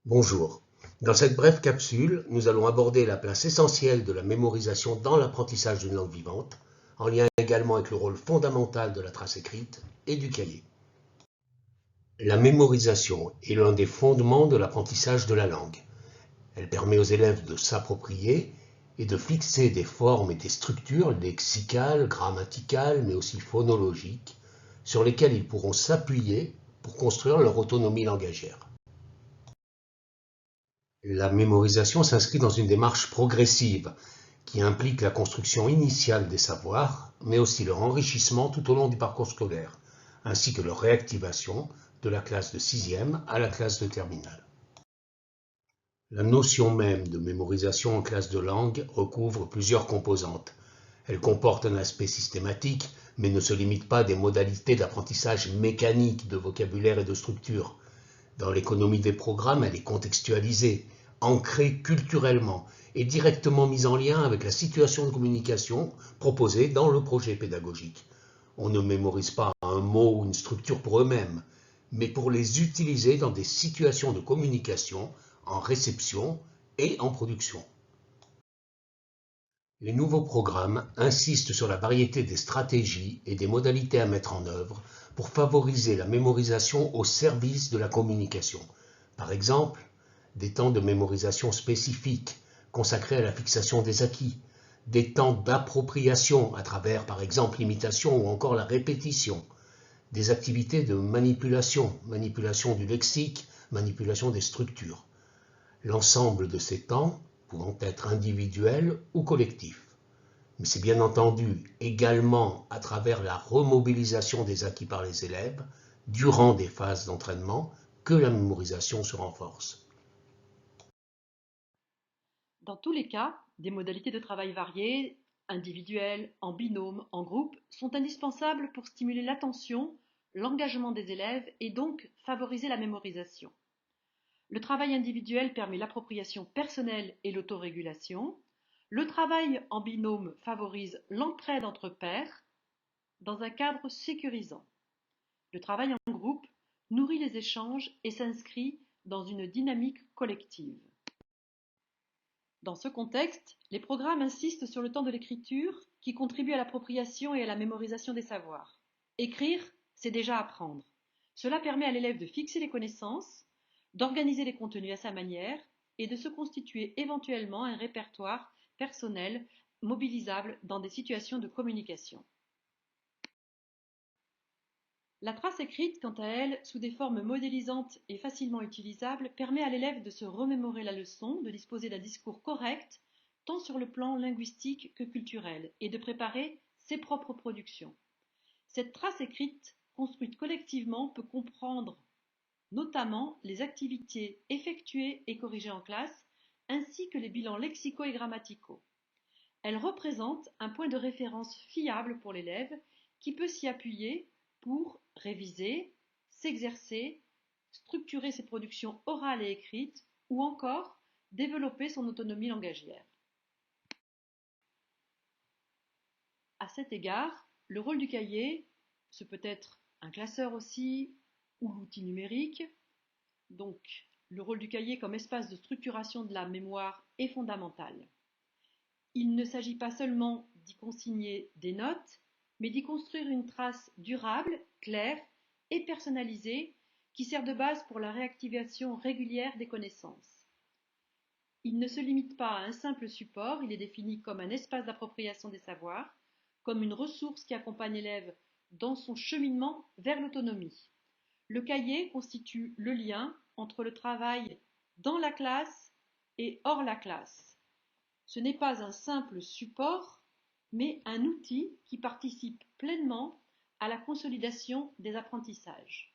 Bonjour. Dans cette brève capsule, nous allons aborder la place essentielle de la mémorisation dans l'apprentissage d'une langue vivante, en lien également avec le rôle fondamental de la trace écrite et du cahier. La mémorisation est l'un des fondements de l'apprentissage de la langue. Elle permet aux élèves de s'approprier et de fixer des formes et des structures lexicales, grammaticales, mais aussi phonologiques, sur lesquelles ils pourront s'appuyer pour construire leur autonomie langagière. La mémorisation s'inscrit dans une démarche progressive qui implique la construction initiale des savoirs, mais aussi leur enrichissement tout au long du parcours scolaire, ainsi que leur réactivation de la classe de 6e à la classe de terminale. La notion même de mémorisation en classe de langue recouvre plusieurs composantes. Elle comporte un aspect systématique, mais ne se limite pas à des modalités d'apprentissage mécanique de vocabulaire et de structure. Dans l'économie des programmes, elle est contextualisée, ancrée culturellement et directement mise en lien avec la situation de communication proposée dans le projet pédagogique. On ne mémorise pas un mot ou une structure pour eux-mêmes, mais pour les utiliser dans des situations de communication, en réception et en production. Les nouveaux programmes insistent sur la variété des stratégies et des modalités à mettre en œuvre pour favoriser la mémorisation au service de la communication. Par exemple, des temps de mémorisation spécifiques consacrés à la fixation des acquis, des temps d'appropriation à travers par exemple l'imitation ou encore la répétition, des activités de manipulation, manipulation du lexique, manipulation des structures. L'ensemble de ces temps pouvant être individuels ou collectifs. Mais c'est bien entendu également à travers la remobilisation des acquis par les élèves, durant des phases d'entraînement, que la mémorisation se renforce. Dans tous les cas, des modalités de travail variées, individuelles, en binôme, en groupe, sont indispensables pour stimuler l'attention, l'engagement des élèves et donc favoriser la mémorisation. Le travail individuel permet l'appropriation personnelle et l'autorégulation. Le travail en binôme favorise l'entraide entre pairs dans un cadre sécurisant. Le travail en groupe nourrit les échanges et s'inscrit dans une dynamique collective. Dans ce contexte, les programmes insistent sur le temps de l'écriture qui contribue à l'appropriation et à la mémorisation des savoirs. Écrire, c'est déjà apprendre. Cela permet à l'élève de fixer les connaissances, d'organiser les contenus à sa manière et de se constituer éventuellement un répertoire personnel mobilisable dans des situations de communication. La trace écrite, quant à elle, sous des formes modélisantes et facilement utilisables, permet à l'élève de se remémorer la leçon, de disposer d'un discours correct, tant sur le plan linguistique que culturel, et de préparer ses propres productions. Cette trace écrite, construite collectivement, peut comprendre notamment les activités effectuées et corrigées en classe, ainsi que les bilans lexicaux et grammaticaux. Elle représente un point de référence fiable pour l'élève qui peut s'y appuyer pour réviser, s'exercer, structurer ses productions orales et écrites ou encore développer son autonomie langagière. À cet égard, le rôle du cahier, ce peut être un classeur aussi ou l'outil numérique. Donc, le rôle du cahier comme espace de structuration de la mémoire est fondamental. Il ne s'agit pas seulement d'y consigner des notes, mais d'y construire une trace durable, claire et personnalisée qui sert de base pour la réactivation régulière des connaissances. Il ne se limite pas à un simple support, il est défini comme un espace d'appropriation des savoirs, comme une ressource qui accompagne l'élève dans son cheminement vers l'autonomie. Le cahier constitue le lien entre le travail dans la classe et hors la classe. Ce n'est pas un simple support, mais un outil qui participe pleinement à la consolidation des apprentissages.